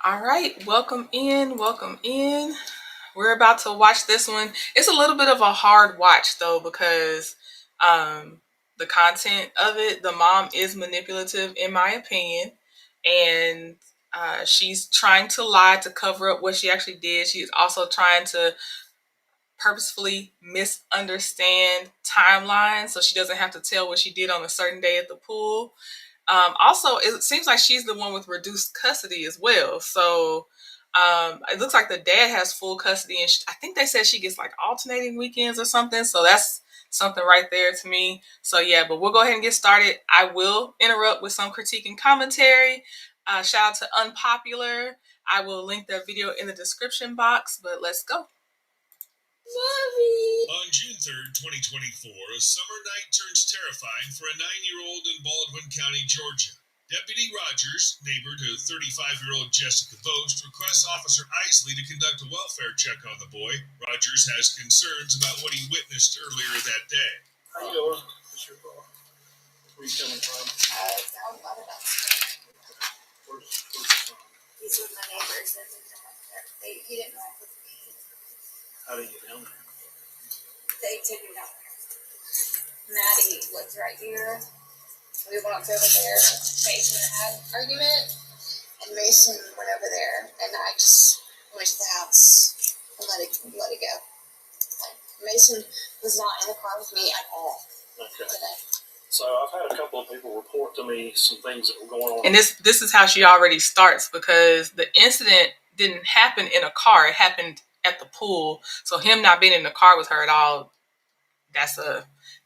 All right, welcome in, welcome in. We're about to watch this one. It's a little bit of a hard watch though because the content of it, the mom is manipulative in my opinion, and she's trying to lie to cover up what she actually did. She's also trying to purposefully misunderstand timelines so she doesn't have to tell what she did on a certain day at the pool. Also, it seems like she's the one with reduced custody as well. So it looks like the dad has full custody, and I think they said she gets like alternating weekends or something. So that's something right there to me. So yeah, but we'll go ahead and get started. I will interrupt with some critique and commentary. Shout out to Unpopular. I will link their video in the description box, but let's go. Mommy. On June 3rd, 2024, a summer night turns terrifying for a 9-year-old in Baldwin County, Georgia. Deputy Rogers, neighbor to 35-year-old Jessica Boast, requests Officer Isley to conduct a welfare check on the boy. Rogers has concerns about what he witnessed earlier that day. How you doing? What's your fault? Where are you coming from? Down by the dumpster. Where's the son? He's with my neighbors. He didn't like with me. How did you get down there? They took him down there. Maddie lives right here. We went up over there. Mason had an argument, and Mason went over there, and I just went to the house and let it go. Mason was not in the car with me at all today. So I've had a couple of people report to me some things that were going on. And this is how she already starts, because the incident didn't happen in a car. It happened at the pool. So him not being in the car with her at all,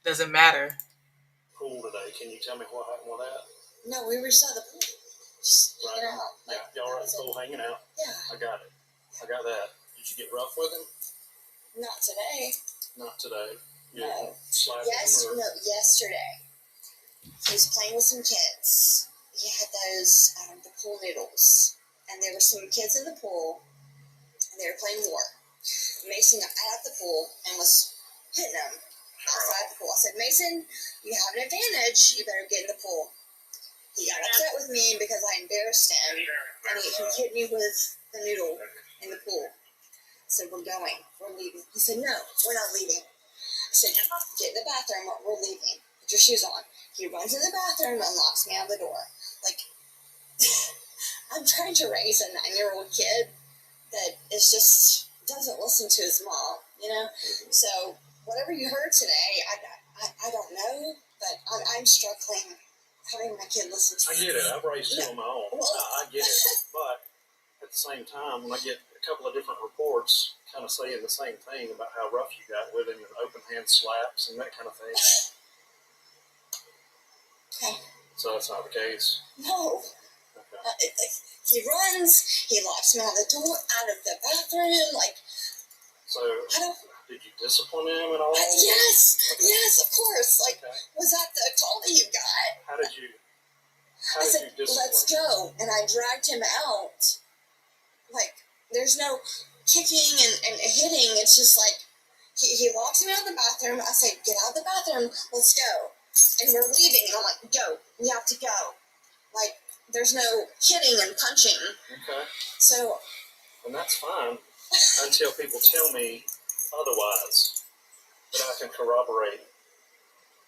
doesn't matter. Pool today. Can you tell me what happened with that? No, we were just at the pool. Just hanging out. Y'all were at the pool hanging out? Yeah. I got it. I got that. Did you get rough with him? Not today. Not today. No. Yesterday. He was playing with some kids. He had those, the pool noodles. And there were some kids in the pool, and they were playing war. Mason got out of the pool and was hitting them outside the pool. I said, Mason, you have an advantage. You better get in the pool. He got upset with me because I embarrassed him, and he hit me with the noodle in the pool. I said, we're going. We're leaving. He said, no, we're not leaving. I said, get in the bathroom. We're leaving. Put your shoes on. He runs in the bathroom and locks me out of the door. Like, I'm trying to raise a 9-year-old kid that is just doesn't listen to his mom, So whatever you heard today, I don't know, but I'm struggling having my kid listen to me. I get it. I've raised two on my own. I get it. But at the same time, when I get a couple of different reports kind of saying the same thing about how rough you got with him and open hand slaps and that kind of thing. Okay. So that's not the case? No. Okay. He runs, he locks me out of the bathroom, So, did you discipline him at all? Yes, okay. Yes, of course. Was that the call that you got? How did you discipline let's go. And I dragged him out. There's no kicking and hitting. It's just he locks me out of the bathroom. I say, get out of the bathroom, let's go. And we're leaving, and I'm like, go, we have to go. There's no hitting and punching. Okay. So. And that's fine until people tell me otherwise that I can corroborate.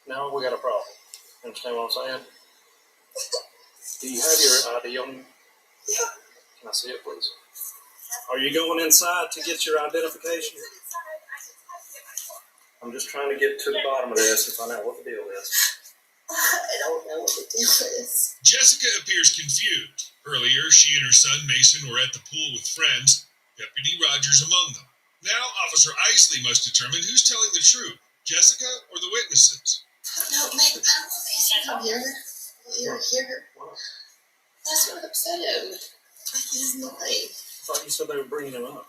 Now we got a problem. Understand what I'm saying? Do you have your ID on you? Yeah. Can I see it, please? Are you going inside to get your identification? I'm just trying to get to the bottom of this and find out what the deal is. I don't know what the deal is. Jessica appears confused. Earlier, she and her son Mason were at the pool with friends, Deputy Rogers among them. Now, Officer Isley must determine who's telling the truth, Jessica or the witnesses. No, Meg, I don't want Mason to come here. You're here. What? That's what upset him. He's lying. I thought you said they were bringing him up.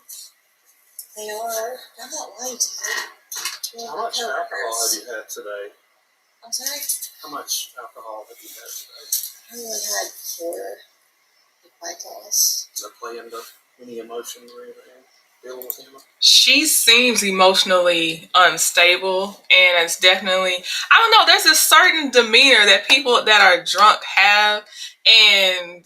They are. I'm not lying to you. How much alcohol have you had today? I'm sorry? How much alcohol have you had today? I only had 4 White Claws. Does that play into any emotion or anything? Dealing with him? She seems emotionally unstable, and it's definitely, I don't know, there's a certain demeanor that people that are drunk have, and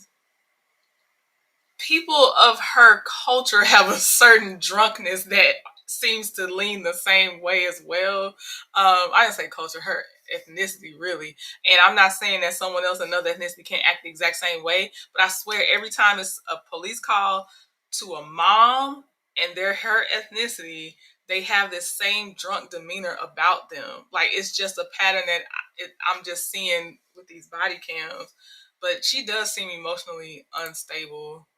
people of her culture have a certain drunkenness that seems to lean the same way as well. I didn't say culture, her ethnicity, really. And I'm not saying that someone else, another ethnicity, can't act the exact same way, but I swear every time it's a police call to a mom and they're her ethnicity, they have this same drunk demeanor about them. Like, it's just a pattern that I'm just seeing with these body cams. But she does seem emotionally unstable.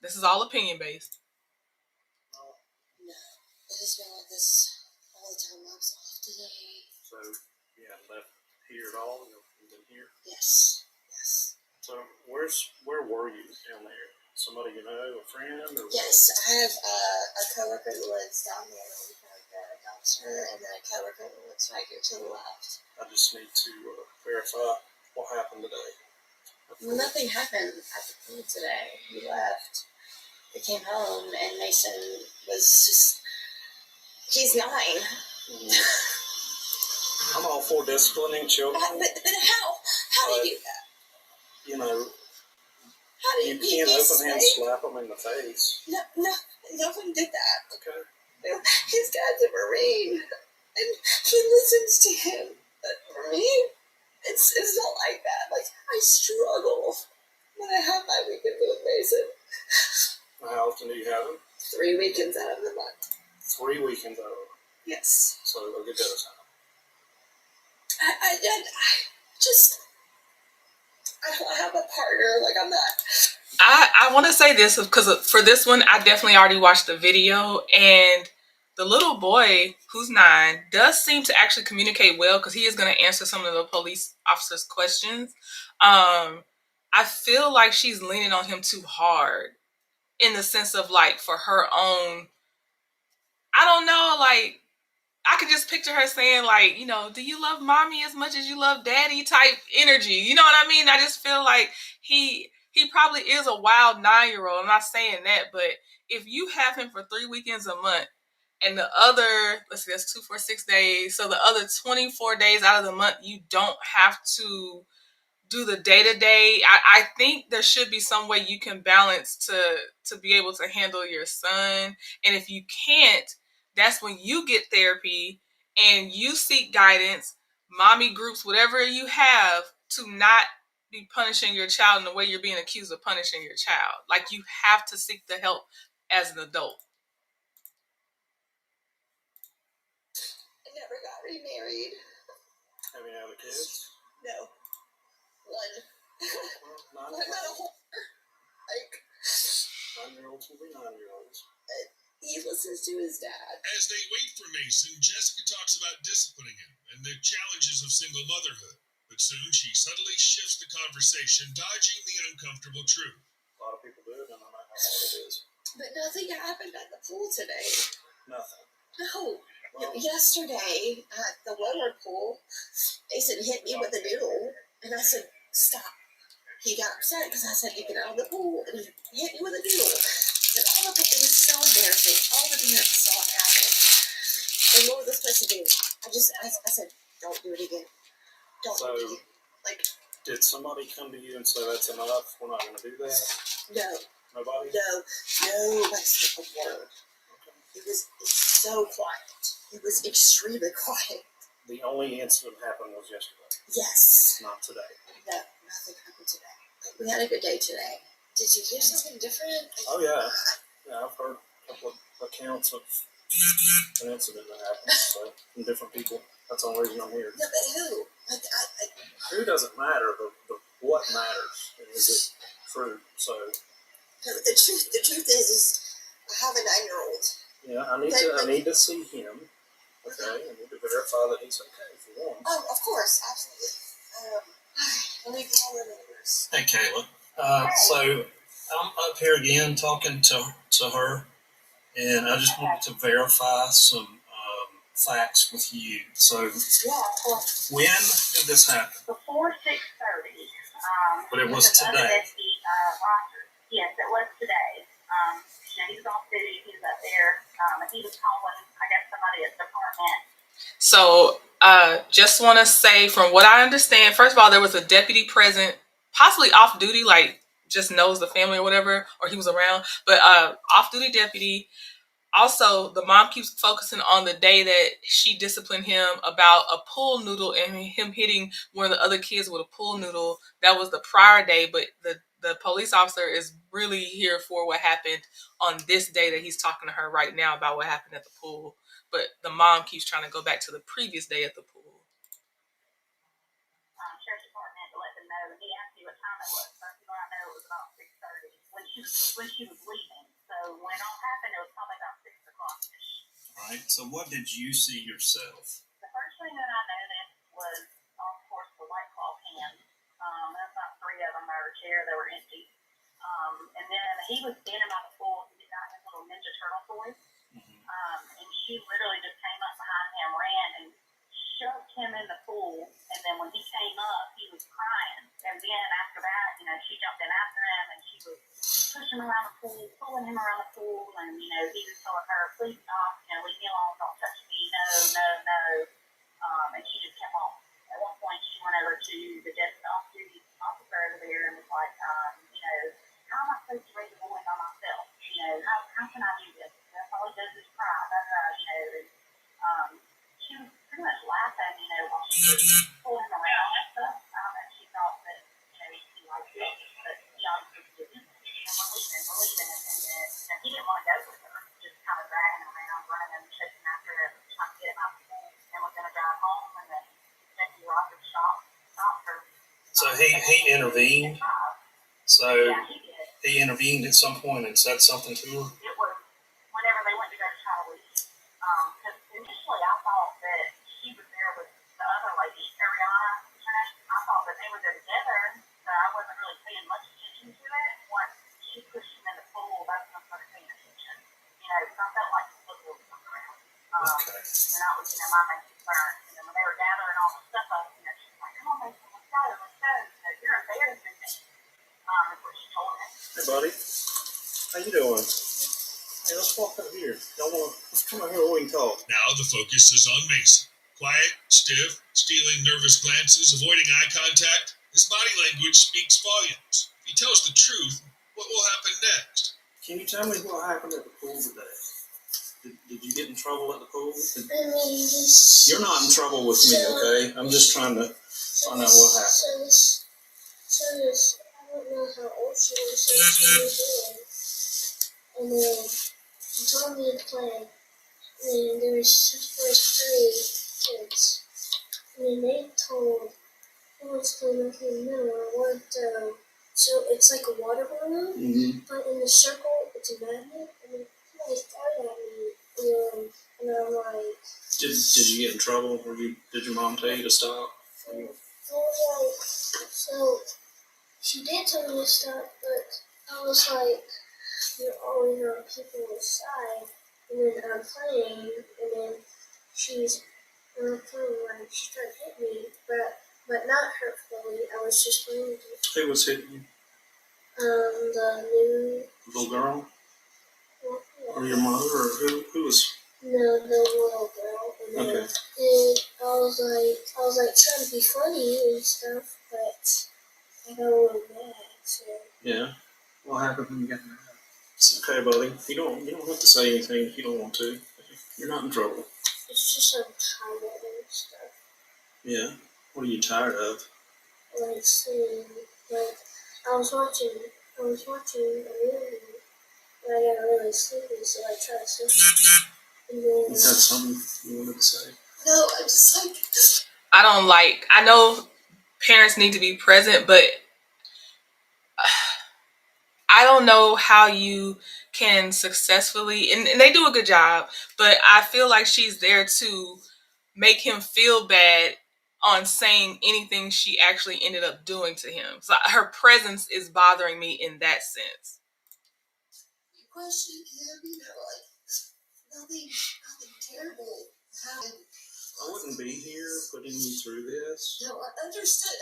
This is all opinion based. No, it has been like this all the time. I was off today. So, yeah, left here at all? You've been here? Yes. So, where were you down there? Somebody you know, a friend? Or yes, I have a coworker that lives down there in front of the dumpster, and then a coworker that lives right here to the left. I just need to verify what happened today. Nothing happened at the pool today. We left. We came home, and Mason was just. He's 9. I'm all for disciplining children. But how do you do that? You know, How do you can't open hand slap them in the face. No one did that. Okay. His dad's a Marine, and he listens to him. But for me, it's not like that. Like, I struggle when I have my weekends with Mason. How often do you have them? 3 weekends out of the month. 3 weekends out of them. Yes. So a good bit of time. I don't have a partner. Like, I'm not. I want to say this because for this one, I definitely already watched the video, and the little boy who's 9 does seem to actually communicate well because he is going to answer some of the police officers' questions. I feel like she's leaning on him too hard in the sense of, like, for her own, I don't know, like, I could just picture her saying, like, you know, do you love mommy as much as you love daddy type energy? You know what I mean? I just feel like he probably is a wild 9-year-old. I'm not saying that, but if you have him for 3 weekends a month and the other, let's see, that's 2 for 6 days. So the other 24 days out of the month, you don't have to do the day-to-day. I think there should be some way you can balance to be able to handle your son. And if you can't, that's when you get therapy and you seek guidance, mommy groups, whatever you have, to not be punishing your child in the way you're being accused of punishing your child. Like, you have to seek the help as an adult. I never got remarried. Have you had kids? No. One. Well, I'm not a whore. Like, 9-year-olds will be 9-year-olds. He listens to his dad. As they wait for Mason, Jessica talks about disciplining him and the challenges of single motherhood. But soon she subtly shifts the conversation, dodging the uncomfortable truth. A lot of people do it, and I don't know how hard it is. But nothing happened at the pool today. Nothing. No. Well, yesterday at the lower pool, Mason hit me with a noodle, and I said, stop. He got upset because I said, get out of the pool, and he hit me with a noodle. And it was so embarrassing. All the parents saw it happen. And what was I supposed to do? I said, don't do it again. Don't do it again. Like, did somebody come to you and say, that's enough, we're not going to do that? No. Nobody? Nobody spoke a word. Okay. It was so quiet. It was extremely quiet. The only incident happened was yesterday? Yes. Not today? No, nothing happened today. We had a good day today. Did you hear something different? Oh, yeah. Yeah, I've heard a couple of accounts of an incident that happened, so, from different people. That's the only reason I'm here. No, but who? Who doesn't matter, the what matters. Is it true? So, the truth is I have a 9-year-old. Yeah, I need to see him. Okay, I need to verify that he's okay if you want. Oh, of course, absolutely. Let me call the neighbors. Hey, Kayla. So I'm up here again talking to her, and I just wanted to verify some facts with you. So, when did this happen? Before 6:30. But it was today. Yes, it was today. He was off duty. He was up there. He was calling, I guess, somebody at the department. So, just want to say, from what I understand, first of all, there was a deputy present, possibly off duty, like just knows the family or whatever, or he was around. But off-duty deputy. Also, the mom keeps focusing on the day that she disciplined him about a pool noodle and him hitting one of the other kids with a pool noodle. That was the prior day, but the police officer is really here for what happened on this day that he's talking to her right now about what happened at the pool. But the mom keeps trying to go back to the previous day at the pool. Sheriff's Department to let them know. He asked me what time it was. So I know it was about 6:30 when she was leaving. So when it all happened, it was probably about 6 o'clock. All right. So what did you see yourself? The first thing that I noticed was, of course, the White Claw cans. There's about 3 of them by her chair. They were empty. And then he was standing by the pool. He got his little Ninja Turtle toys. And she literally just came up behind him, ran, and shoved him in the pool. And then when he came up, he was crying. And then after that, she jumped in after him, and she was pushing him around the pool, pulling him around the pool. And, he was telling her, please stop, leave me alone, don't touch me, no, no, no. And she just kept on. At one point, she went over to the desk off-duty officer over there and was like, how am I supposed to raise a boy by myself? How can I do this? That's all he does is cry. She was pretty much laughing, while she was pulling him around and stuff. I don't know if she thought that, he liked it, but he obviously didn't. And we're leaving, and then he didn't want to go with her, just kind of dragging him around, running and chasing after him, trying to get him out the pool, and was going to drive home, and then Jesse Rogers stopped her. So he intervened. So yeah, he intervened at some point and said something to her. It was whenever they went to go to try to leave. Because initially I thought that she was there with the other lady, Ariana. I thought that they were there together, so I wasn't really paying much attention to it. Once she pushed him in the pool, that's when I started paying attention. Because I felt like the foot was coming around. Okay. And that was, my main concern. And then when they were gathering all the stuff up, she's like, come on, Mason, let's go. You're embarrassing me. Is what she told him. Hey, buddy. How you doing? Hey, let's walk up here. Let's come out here where we can talk. Now the focus is on Mason. Quiet, stiff, stealing nervous glances, avoiding eye contact. His body language speaks volumes. If he tells the truth, what will happen next? Can you tell me what happened at the pool today? Did you get in trouble at the pool? You're not in trouble with me, okay? I'm just trying to find out what happened. I don't know how old she was, so she was doing. And then she told me to play. And then there was 3 kids. And then they told who was playing with me. No, I want so it's like a water balloon, but in the circle it's a magnet. And then they started at me, and I'm like. Did you get in trouble? Did your mom tell you to stop? So she did tell me to stop, but I was like, you're always on people's side, and then I'm playing, and then she's playing, like, she tried to hit me, but not hurtfully. I was just playing with her. Who was hitting you? The new little girl, yeah. or your mother, or who was? No, the little girl. And then, Okay. and I was like trying to be funny and stuff, but I got a little mad. So. Yeah. What happened when you got mad? It's okay, buddy. You don't have to say anything if you don't want to. You're not in trouble. It's just I'm tired and stuff. Yeah. What are you tired of? Like seeing, like I was watching a movie, and I got really sleepy, so I tried to sleep. And then, You had something you wanted to say? No, I'm just like. I know parents need to be present, but I don't know how you can successfully, and they do a good job, but I feel like she's there to make him feel bad on saying anything she actually ended up doing to him. So her presence is bothering me in that sense. Question him, like nothing terrible happened. I wouldn't be here putting you through this. No, I understood.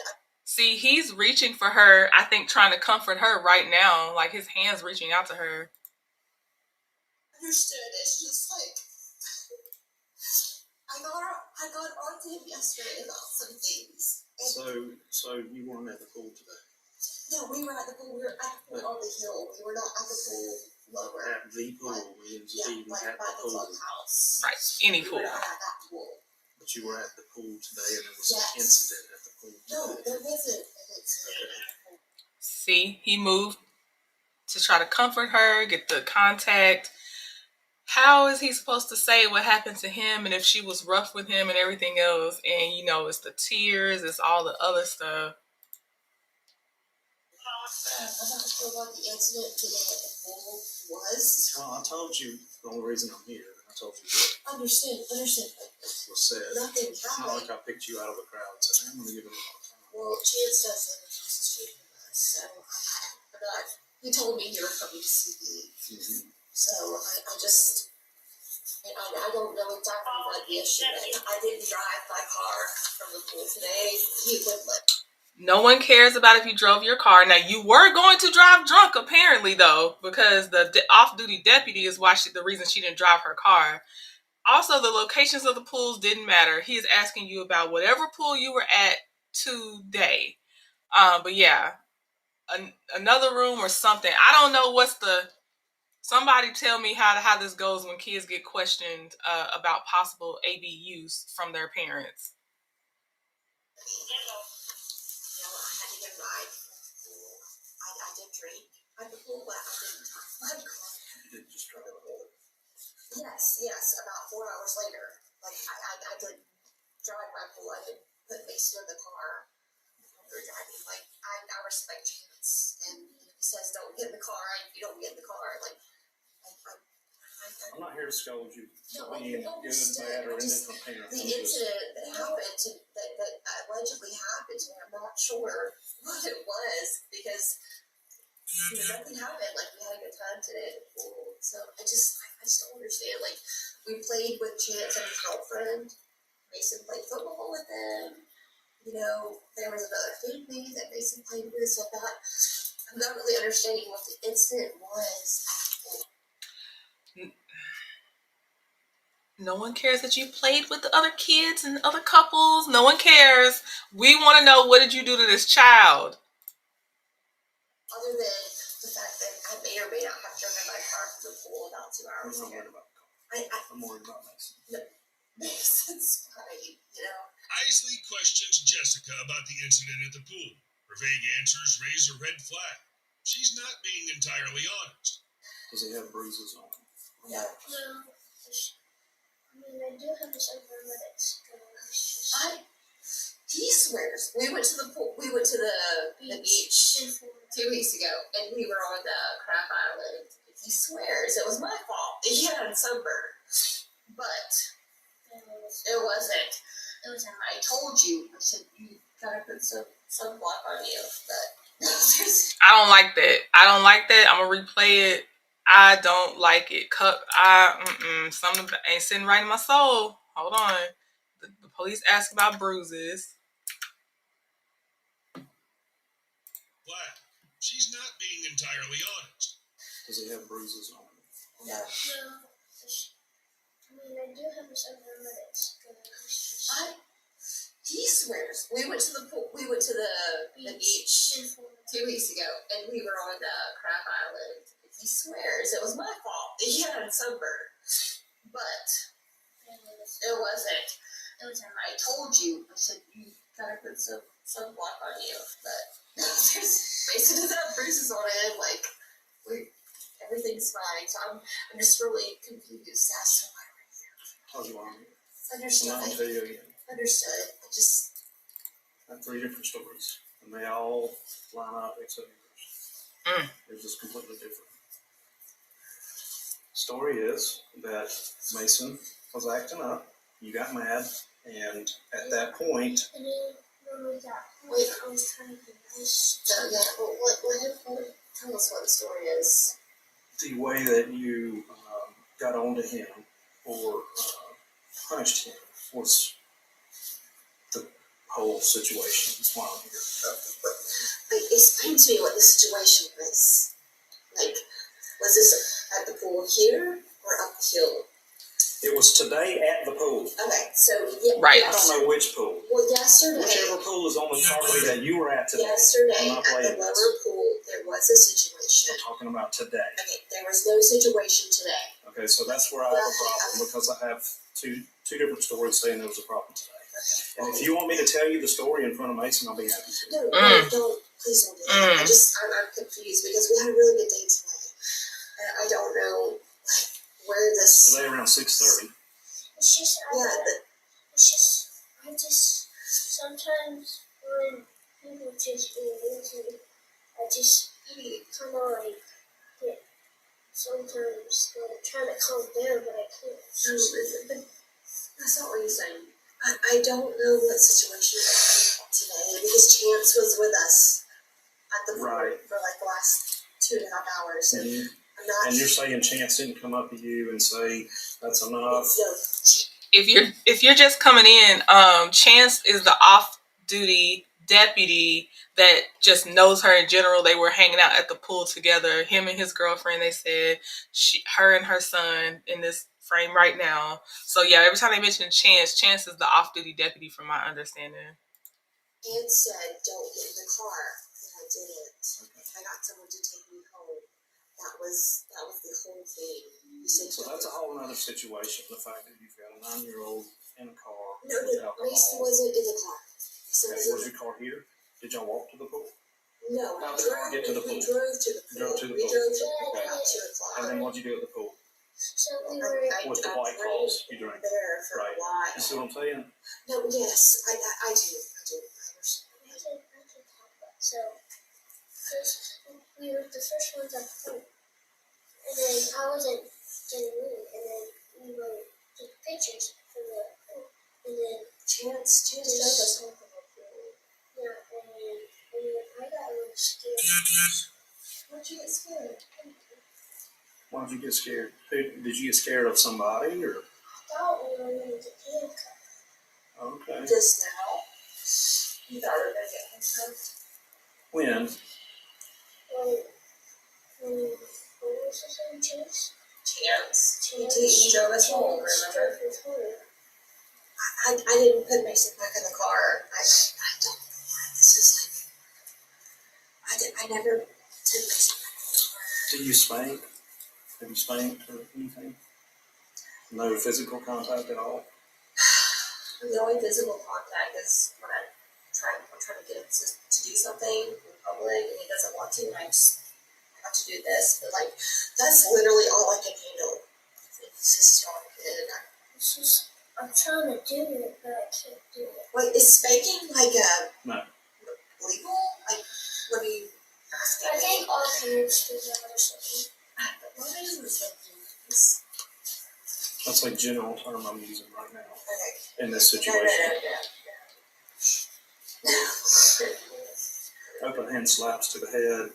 See, he's reaching for her, I think, trying to comfort her right now. Like his hand's reaching out to her. Understood. It's just like I got on to him yesterday about some things. So you weren't at the pool today? No, we were at the pool. We were at the pool on the hill. We were not at the pool lower. At the pool, Like at by the the pool. clubhouse. Right, any We pool. were not at that pool. But you were at the pool today, and there was Yes. an incident at the pool today. No, there wasn't an incident at the pool. See, he moved to try to comfort her, get the contact. How is he supposed to say what happened to him and if she was rough with him and everything else? And you know, it's the tears, it's all the other stuff. I'm not sure what the incident today at the pool was. Well, I told you the only reason I'm here. I told you that Understood. was said. Nothing It's not happened. like I picked you out of the crowd and said, I'm going to give him a hard time. Well, Chance does live across the street from us, so I'm not. He told me you were coming to see me, so I just. And I don't know exactly what the issue is. I didn't drive my car from the pool today. He would let. No one cares about if you drove your car. Now, you were going to drive drunk, apparently, though, because the off-duty deputy is why the reason she didn't drive her car. Also, the locations of the pools didn't matter. He is asking you about whatever pool you were at today. But yeah, another room or something. I don't know what's the... Somebody tell me how this goes when kids get questioned about possible AB use from their parents. I had to get a ride from the pool. I did drink at the pool, but I didn't drive my car. You didn't just try to hold it. Yes. About 4 hours later, like I did drive my pool. I didn't put Mason in the car when we were driving. Like I respect Chance, and he says don't get in the car. You don't get in the car. Like I'm not here to scold you. No, Being good, bad, or indifferent parent. the incident that happened that allegedly happened to me, I'm not sure what it was because nothing happened. Like we had a good time today at the pool, so I just don't understand. Like we played with Chance and his girlfriend. Mason played football with them. You know, there was another family that Mason played with. So I'm not really understanding what the incident was. No one cares that you played with the other kids and other couples. No one cares. We want to know, what did you do to this child? Other than the fact that I may or may not have driven my car from the pool about 2 hours I'm not ago. worried about I'm worried about Mason. Mason's fine, you know. Isley questions Jessica about the incident at the pool. Her vague answers raise a red flag. She's not being entirely honest. Does he have bruises on him? Yeah. No. I do have this over, but it's He swears. We went to the pool. We went to the beach 2 weeks ago, and we were on the crab island. He swears it was my fault. He had sunburn, but it wasn't. It was I told you. I said you gotta put some sunblock on you, but I don't like that. I'm gonna replay it. I don't like it. Something ain't sitting right in my soul. Hold on. The police asked about bruises. Flag. She's not being entirely honest. Does he have bruises on him? yeah. No. I do have this over, but it's He swears. We went to the pool. We went to the beach 2 weeks ago, and we were on the crab island. He swears it was my fault. He had sunburn, but it wasn't. I told you. I said you gotta put some sunblock on you, but Mason doesn't have bruises on him. Like everything's fine. So I'm just really confused as to why we're here. Told you why I'm here. Understood. I'm not gonna tell you again. Understood. I have 3 different stories, and they all line up except yours. They're just completely different. Story is that Mason was acting up. You got mad, and at that point, And then when we got home, Wait. I was trying to be Tell us what the story is. the way that you got onto him or punished him was the whole situation. That's why I'm here. Explain to me what the situation was. Like, was this at the pool here or up the hill? It was today at the pool. Okay, so yeah, Right. I don't know which pool. Well, yesterday, Whichever pool is on the property that you were at today. yesterday I'm not at the playing lower this. pool, there was a situation. We're talking about today. Okay, there was no situation today. Okay, so that's where I have a problem because I have two different stories saying there was a problem today. Okay. And if you want me to tell you the story in front of Mason, I'll be happy to. No, don't. Please don't do that. I'm confused because we had a really good day today. And I don't know where this. Today around 6:30. It's just, I just, sometimes when people just be mean to me, I just kind of like get, sometimes I'm trying to calm down, but I can't. But that's not what you're saying. I don't know what situation we're in today because Chance was with us at the pool for like the last 2.5 hours. And I'm not. And you're saying Chance didn't come up to you and say that's enough? No. If you're just coming in, Chance is the off-duty deputy that just knows her in general. They were hanging out at the pool together. Him and his girlfriend. They said her and her son in this frame right now. So yeah, every time they mention Chance is the off-duty deputy, from my understanding. Aunt said, "Don't get in the car," and I didn't. Okay. I got someone to take me home. That was the whole thing. You said So that's a whole other situation. The fact that you've got a 9-year-old in a car. No, Mason wasn't in the car. Okay, was your car here? Did y'all walk to the pool? No, How did you get to the pool? We drove to the pool. We drove to the We pool. drove to the pool Okay. about 2 o'clock. And then what'd you do at the pool? So we were, With the White Claws you drank. There for a while. You see what I'm saying? No, yes, I do. I understand. I can talk about, so, first, we were the first ones at the pool. And then I wasn't getting in, and then we were taking pictures from the pool. And then Chance drove us home from the pool. yeah, and then I got a little scared. Why'd you get scared? Why did you get scared? Did you get scared of somebody or? I thought we were going to get handcuffed. Okay. Just now. You thought we were gonna get handcuffed? When? What was his name? Chance? Chance. He drove us home, remember? Drove us home. I didn't put Mason back in the car. I don't know why. This is like, I never took Mason back in the car. Did you spank? Have you spanked or anything? No physical contact at all? The only physical contact is when I'm trying to get him to do something in public and he doesn't want to, and I just have to do this. But like, that's literally all I can handle. He's just strong kid. It's just, I'm trying to do it, but I can't do it. Wait, is spanking like No. legal? Like, let me ask you. I think all parents do that or something. What is this? That's a general term I'm using right now Okay. in this No. situation. Open hand slaps to the head.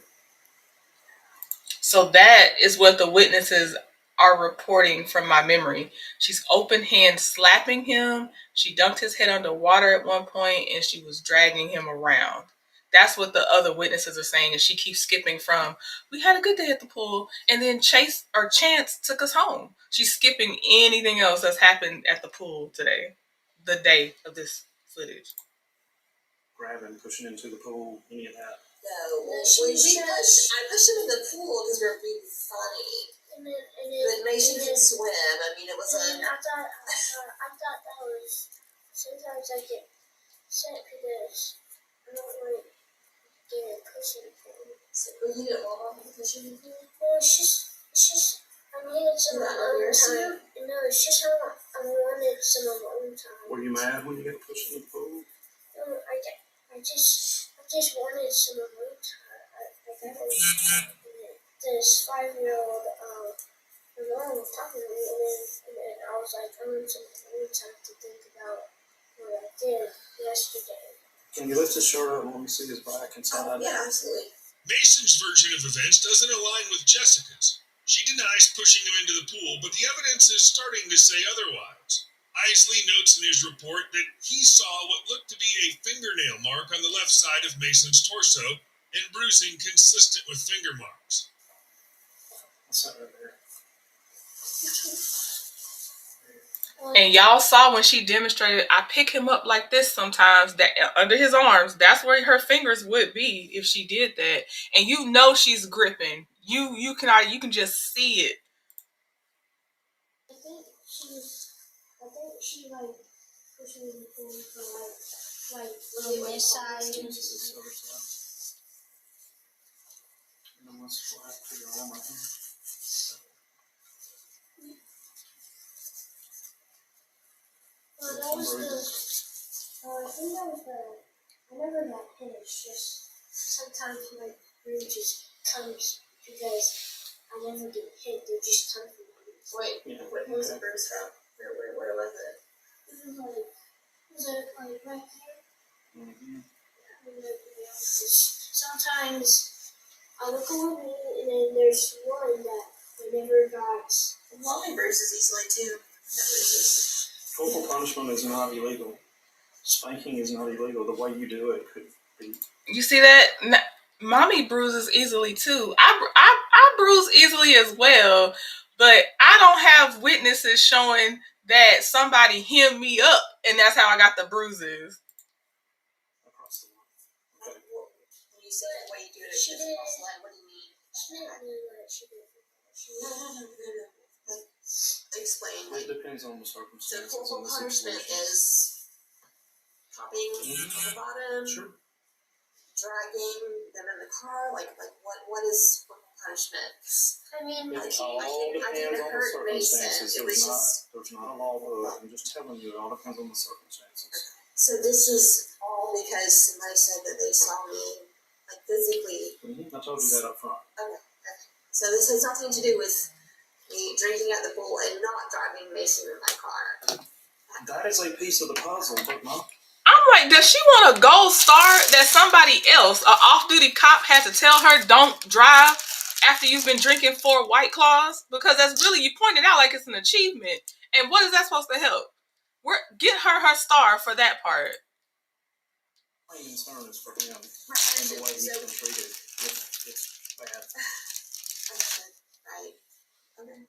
So that is what the witnesses are reporting from my memory. She's open hand slapping him. She dunked his head underwater at one point, and she was dragging him around. That's what the other witnesses are saying, and she keeps skipping from, we had a good day at the pool, and then Chance took us home. She's skipping anything else that's happened at the pool today, the day of this footage. Grabbing, pushing into the pool, any of that. No, I she pushed him in the pool because we were being funny. And then, But Mason can swim. I mean, it was and then I thought that was, sometimes I get upset because I don't like getting pushed in the pool. Well, you didn't want to push him in the pool? No, it's just, I needed some of my own time. No, it's just I wanted some of my own time. Were you mad when you got pushed in the pool? No, I just wanted some of my own time. This 5-year-old girl was talking to me, and then I was like, I want some of my own time to think about what I did yesterday. Can you lift his shirt up and let me see his back inside? Yeah, absolutely. Mason's version of events doesn't align with Jessica's. She denies pushing him into the pool, but the evidence is starting to say otherwise. Isley notes in his report that he saw what looked to be a fingernail mark on the left side of Mason's torso and bruising consistent with finger marks. What's that right there? And y'all saw when she demonstrated, I pick him up like this sometimes, that under his arms. That's where her fingers would be if she did that. And you know she's gripping. You can just see it. I think she like pushing the pool for like on my side. And then let's flat to your arm right here. That was I think that was I never got hit. It's just sometimes my bruise just comes because I never get hit. They just come from me. Wait, where was the bruise from? Where was it? Was it like right here? Mm-hmm. Sometimes I look over me and then there's one that I never got. Mommy bruises easily too. Corporal punishment is not illegal. Spanking is not illegal. The way you do it could be. You see that? Mommy bruises easily too. I bruise easily as well, but I don't have witnesses showing that somebody hemmed me up and that's how I got the bruises. Across the line. Okay. When you say the way you do it, She just did. across the line, what do you mean? She didn't really let it. She did. No. Explain. It depends on the So circumstances corporal and the punishment situation. is popping on the bottom, Sure. dragging them in the car. Like what is corporal punishment? I mean, It I all didn't depends on the hurt circumstances. Mason. It was There's not a law book. I'm just telling you, it all depends on the circumstances. So this is all because somebody said that they saw me like physically. Mm-hmm. I told you that up front. Okay. So this has nothing to do with me drinking at the pool and not driving Mason in my car. That is a piece of the puzzle, but not. I'm like, does she want a gold star that somebody else, an off-duty cop, had to tell her don't drive after you've been drinking 4 White Claws? Because that's really, you pointed out like it's an achievement. And what is that supposed to help? Get her star for that part. My concern is for him and the way he's been treated. It's bad. Right. Okay.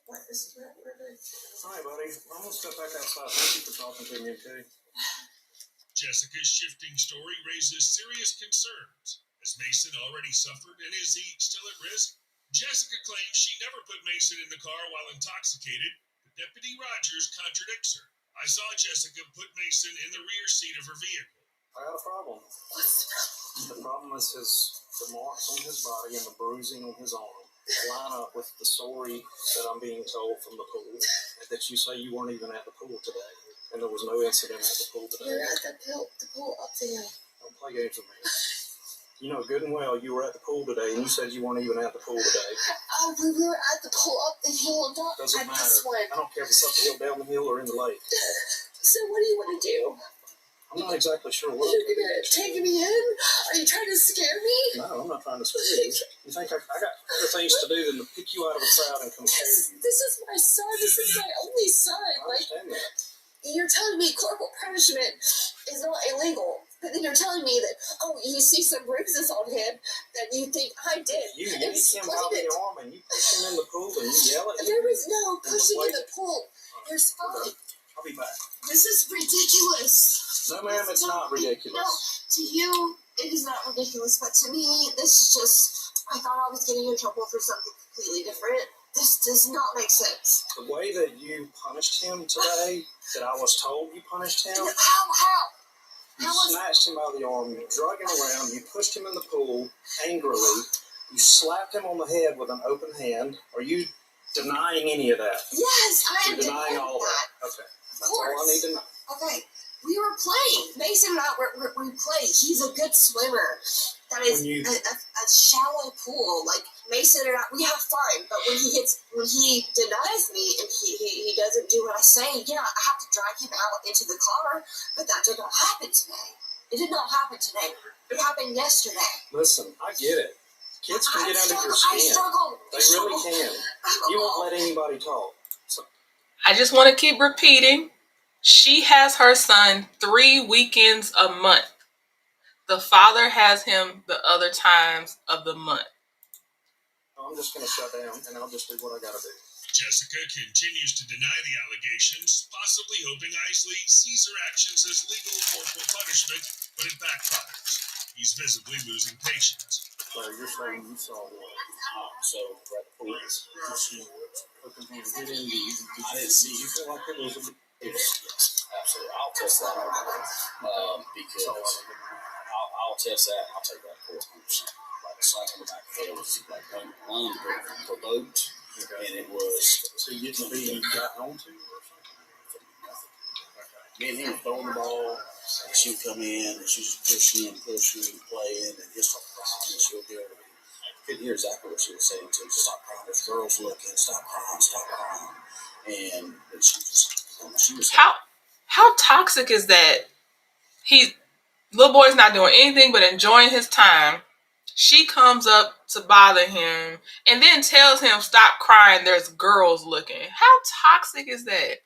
What is what? All right, buddy. I'm gonna step back outside. Thank you for talking to me, okay? Jessica's shifting story raises serious concerns. Has Mason already suffered, and is he still at risk? Jessica claims she never put Mason in the car while intoxicated, but Deputy Rogers contradicts her. I saw Jessica put Mason in the rear seat of her vehicle. I got a problem. What's the problem? The problem is the marks on his body and the bruising on his arm line up with the story that I'm being told from the pool, that you say you weren't even at the pool today, and there was no incident at the pool today. You're at the pool up the hill. Don't play games with me. You know good and well you were at the pool today, and you said you weren't even at the pool today. We were at the pool up the hill, not Doesn't at matter. this one. I don't care if it's up the hill, down the hill, or in the lake. So what do you want to do? I'm not exactly sure what You're I'm gonna take me in? Are you trying to scare me? No, I'm not trying to scare you. You think I got other things to do than to pick you out of a crowd and come scare you? This is my son. This is my only son. I Like, understand that. you're telling me corporal punishment is not illegal, but then you're telling me that, oh, you see some bruises on him that you think I did. You yank him out the arm and you push him in the pool and you yell at him. There was no pushing in wait. the pool. You're spying. I'll be back. This is ridiculous. No, ma'am, it's not ridiculous. No, to you, it is not ridiculous, but to me, this is just, I thought I was getting in trouble for something completely different. This does not make sense. The way that you punished him today, that I was told you punished him, How? you snatched him by the arm, you drug him around, you pushed him in the pool angrily, you slapped him on the head with an open hand. Are you denying any of that? Yes, I am You're denying all that. that. Okay, that's all I need to know. Okay, we were playing. Mason and I, we played. He's a good swimmer. That is a shallow pool. Like, Mason and I, we have fun. But when he denies me and he doesn't do what I say, yeah, I have to drag him out into the car. But that did not happen today. It did not happen today. It happened yesterday. Listen, I get it. Kids can get under your skin. I struggle. They really can. You won't let anybody talk. So. I just want to keep repeating. She has her son 3 weekends a month. The father has him the other times of the month. I'm just going to shut down, and I'll just do what I got to do. Jessica continues to deny the allegations, possibly hoping Isley sees her actions as legal corporal punishment, but it backfires. He's visibly losing patience. So you're saying you saw what? So right before this, Did you see? You feel like it was a yes, absolutely. I'll test that because I'll test that. I'll take that course 100%. Like the slap on the back of the head was like unprovoked, and it was. So you getting the beat you got onto? Me and him were throwing the ball, and she would come in, and she was pushing and playing, and he'd start crying, and she'll get over it. Couldn't hear exactly what she was saying to him. Stop crying. There's girls looking. Stop crying. And she was How toxic is that? Little boy's not doing anything but enjoying his time. She comes up to bother him and then tells him, stop crying, there's girls looking. How toxic is that?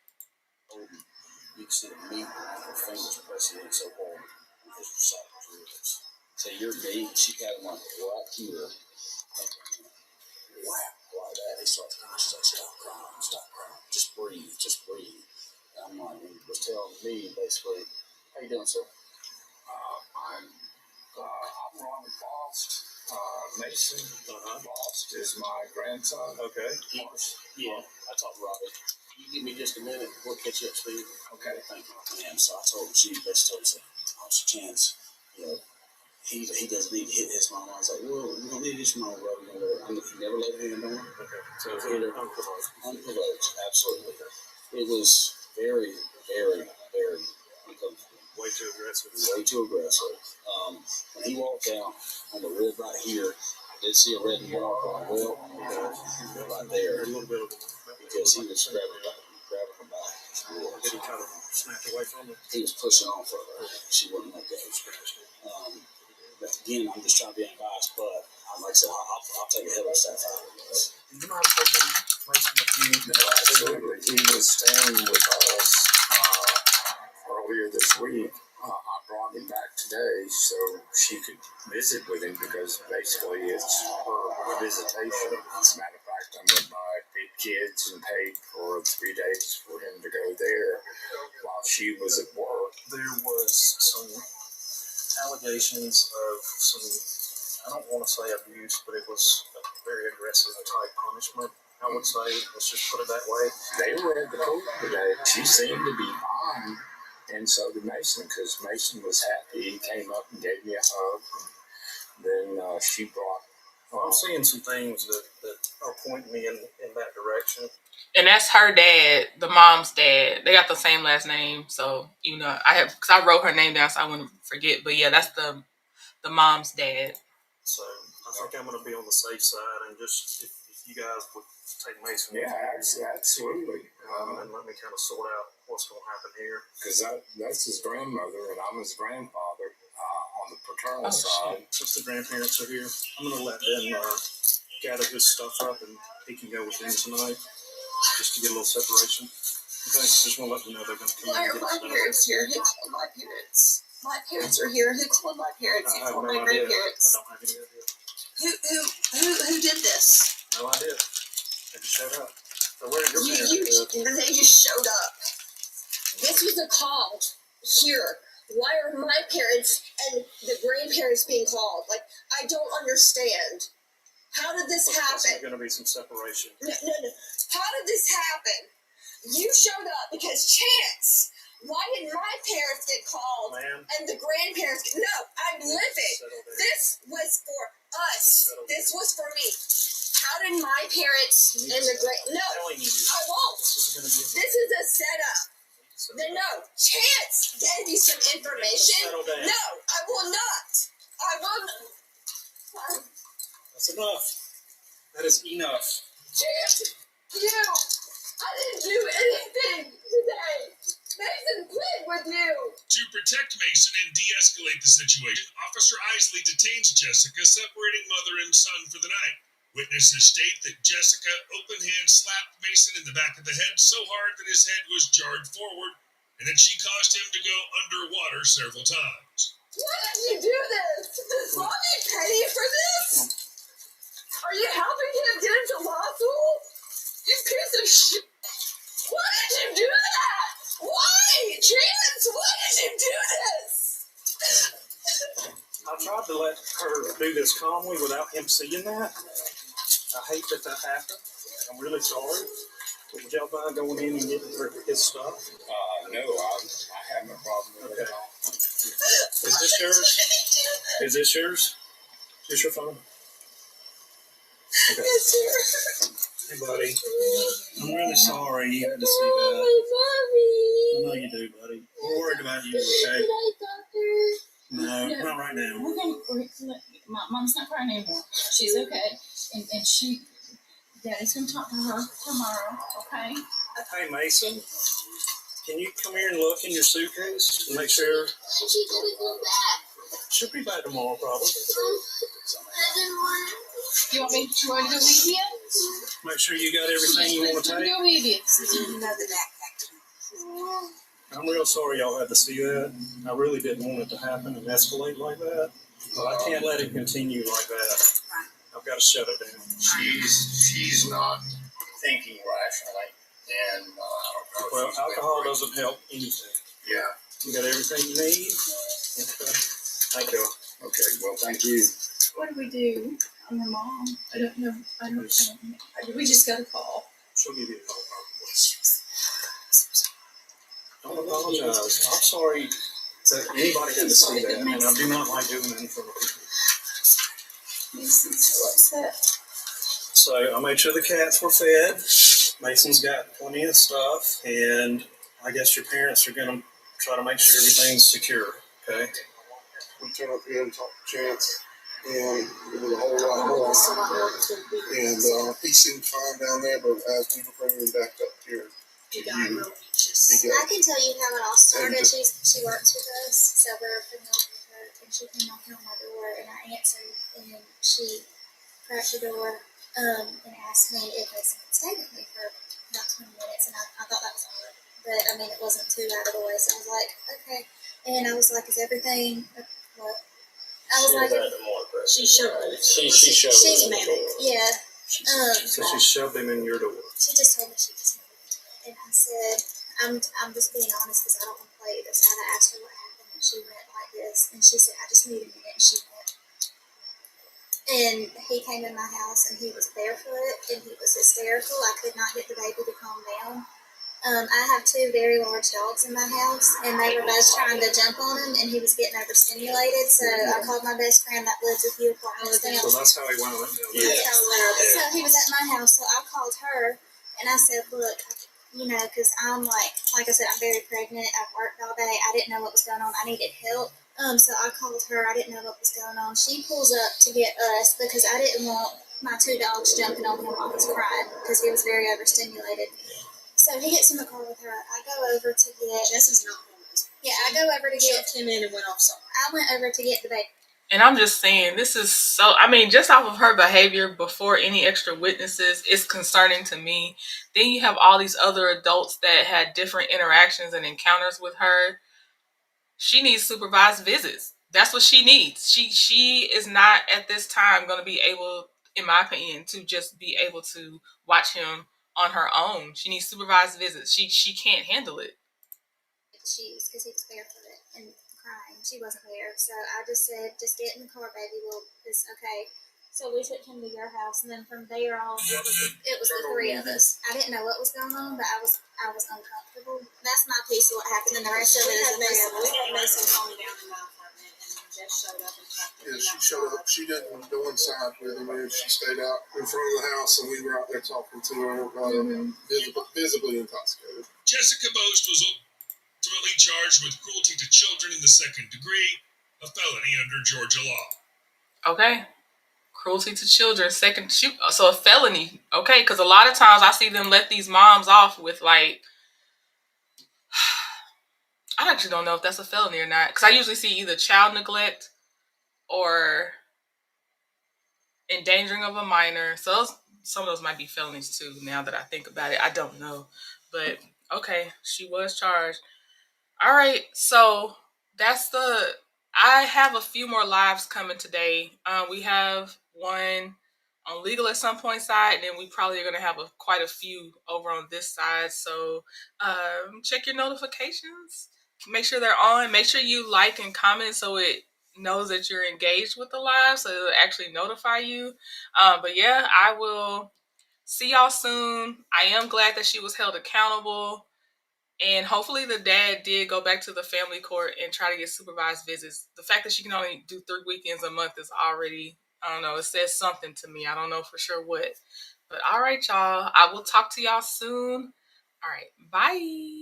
You can see the meat on her fingers pressing in so hard because her side ribs. So your knee, she got him like right here. Wow, like that. He starts crying. She's like, stop crying. Just breathe. And I'm like, he was telling me basically, how you doing, sir? I'm Ronnie Lost. Mason Lost is my grandson. Okay. Yeah, I talked to Robbie. You give me just a minute, we'll catch you up to speed. Okay. Thank you. And so I told him, she basically told me, Officer Chance, he doesn't need to hit his mom. I was like, well, we don't need his mom, bro. He never laid a hand on her. Okay. So it's Unprovoked, absolutely. It was very, very, very uncomfortable. way too aggressive. When he walked out on the rib right here, I did see a red mark on the wheel right there. A little bit of Because he was grabbing her back. Did he kind of snap away from her? He was pushing on for her. She wouldn't let go. But again, I'm just trying to be unbiased, but like I said, I'll take a head of staff out of this. Do you mind taking Mason with you? Absolutely. He was staying with us earlier this week. I brought him back today so she could visit with him because basically it's her visitation. As a matter of fact, I'm with my big kids and paid for 3 days for him to go there while she was at work. There was some allegations of some, I don't want to say abuse, but it was a very aggressive type punishment. I would say, let's just put it that way. They were at the court today. She seemed to be fine, and so did Mason, because Mason was happy. He came up and gave me a hug. And then she brought. I'm seeing some things that are pointing me in that direction. And that's her dad, the mom's dad. They got the same last name, so because I wrote her name down so I wouldn't forget. But yeah, that's the mom's dad. So I think I'm going to be on the safe side and just if you guys would take Mason. Yeah, absolutely. And let me kind of sort out what's going to happen here. Because that's his grandmother, and I'm his grandfather on the paternal side. Since the grandparents are here, I'm going to let them gather his stuff up, and he can go with them tonight, just to get a little separation. Okay, just want to let you know they're going to come Why in are and get my parents here? Who called my parents? My parents are here. Who called my parents? Who called my grandparents? I don't have any idea. Who did this? No idea. They just showed up. So where are your parents? They just showed up. This was a call here. Why are my parents and the grandparents being called? Like, I don't understand. How did this happen? There's going to be some separation. No. How did this happen? You showed up because chance. Why did my parents get called and the grandparents? No, I'm livid. This was for us. This was for me. How did my parents and the no? I won't. This is a setup. No, chance gave you some information. No, I will not. I will not. That's enough. That is enough. Chance, I didn't do anything today. Mason played with you. To protect Mason and de-escalate the situation, Officer Isley detains Jessica, separating mother and son for the night. Witnesses state that Jessica open-hand slapped Mason in the back of the head so hard that his head was jarred forward, and that she caused him to go underwater several times. Why did you do this? Does Mommy pay you for this? Are you helping him get into law school? You piece of shit. Why did you do that? Why? Chance, why did you do this? I tried to let her do this calmly without him seeing that. I hate that happened. I'm really sorry. Would y'all mind going in and getting his stuff? No, I have no problem with it at all. Is this yours? Is this yours? Is this your phone? Okay. Yes, sir. Hey, buddy. I'm really sorry you had to see that. I know you do, buddy. We're worried about you, okay? No, not right now. Mom's not crying anymore. She's okay. And Daddy's gonna talk to her tomorrow, okay? Hey, Mason. Can you come here and look in your suitcase and make sure? She gotta go back. She'll be back tomorrow, probably. I didn't want You want me to go with you? Make sure you got everything you want to take. Go with you. Another backpack. I'm real sorry y'all had to see that. I really didn't want it to happen and escalate like that. But I can't let it continue like that. I've got to shut it down. She's not thinking rationally, and I don't know. Well, alcohol doesn't help anything. Yeah. You got everything you need? Okay. Thank you. Okay. Well, thank you. What do we do? I'm her mom. I don't know. We just got a call. She'll give you a call. Don't apologize. I'm sorry that anybody had to see that, and I do not like doing that in front of people. Mason's so upset. So I made sure the cats were fed. Mason's got plenty of stuff, and I guess your parents are going to try to make sure everything's secure, okay? We turn up here and talk to Chance, and it was a whole lot more. And he seemed fine down there, but as we were bringing him back up here, He got real anxious. I can tell you how it all started. She works with us, so we're familiar with her, and she came knocking on my door, and I answered, and she cracked the door and asked me if I could stay with me for about 20 minutes, and I thought that was hard, but I mean, it wasn't too out of the way, so I was like, okay, and I was like, is everything, what? I was like, She shoved it. She shoved she's him in the manic, door. yeah. So she shoved him in your door. She just told me she was never gonna do it. And I said, I'm just being honest because I don't want to play either side. I asked her what happened and she went like this. And she said, I just need a minute. And she went. And he came in my house and he was barefoot and he was hysterical. I could not get the baby to calm down. I have two very large dogs in my house, and they were both trying to jump on him, and he was getting overstimulated. So I called my best friend that lives a few apartments down. So that's how he went. So he was at my house, so I called her, and I said, look, because I'm like I said, I'm very pregnant. I've worked all day. I didn't know what was going on. I needed help. So I called her. I didn't know what was going on. She pulls up to get us because I didn't want my two dogs jumping on him while he was crying because he was very overstimulated. So he gets in the car with her. I go over to get. Jess is not home. Yeah, I go over to get. Shoved him in and went off somewhere. I went over to get the baby. And I'm just saying, this is so, I mean, just off of her behavior before any extra witnesses, it's concerning to me. Then you have all these other adults that had different interactions and encounters with her. She needs supervised visits. That's what she needs. She is not at this time going to be able, in my opinion, to just be able to watch him on her own. She needs supervised visits. She can't handle it. Shoes because he was barefoot and crying. She wasn't there, so I just said, "Just get in the car, baby. It's okay." So we took him to your house, and then from there on, it was the three of us. I didn't know what was going on, but I was uncomfortable. That's my piece of what happened, and the rest of it is the rest of it. We had Mason calm down in my apartment, and then Jess showed up and talked to Yeah, him. she showed up. She didn't go inside with him. She stayed out in front of the house, and we were out there talking to her, visibly intoxicated. Jessica Boast was ultimately charged with cruelty to children in the second degree, a felony under Georgia law. Okay. Cruelty to children, second shoot. So a felony. Okay, because a lot of times I see them let these moms off with like, I actually don't know if that's a felony or not. Because I usually see either child neglect or endangering of a minor. So some of those might be felonies too, now that I think about it. I don't know. But okay, she was charged. All right, so I have a few more lives coming today. We have one on legal at some point side, and then we probably are going to have quite a few over on this side. So check your notifications. Make sure they're on. Make sure you like and comment so it knows that you're engaged with the live, so it'll actually notify you. But yeah, I will see y'all soon. I am glad that she was held accountable. And hopefully the dad did go back to the family court and try to get supervised visits. The fact that she can only do 3 weekends a month is already, I don't know, it says something to me. I don't know for sure what. But all right, y'all. I will talk to y'all soon. All right. Bye.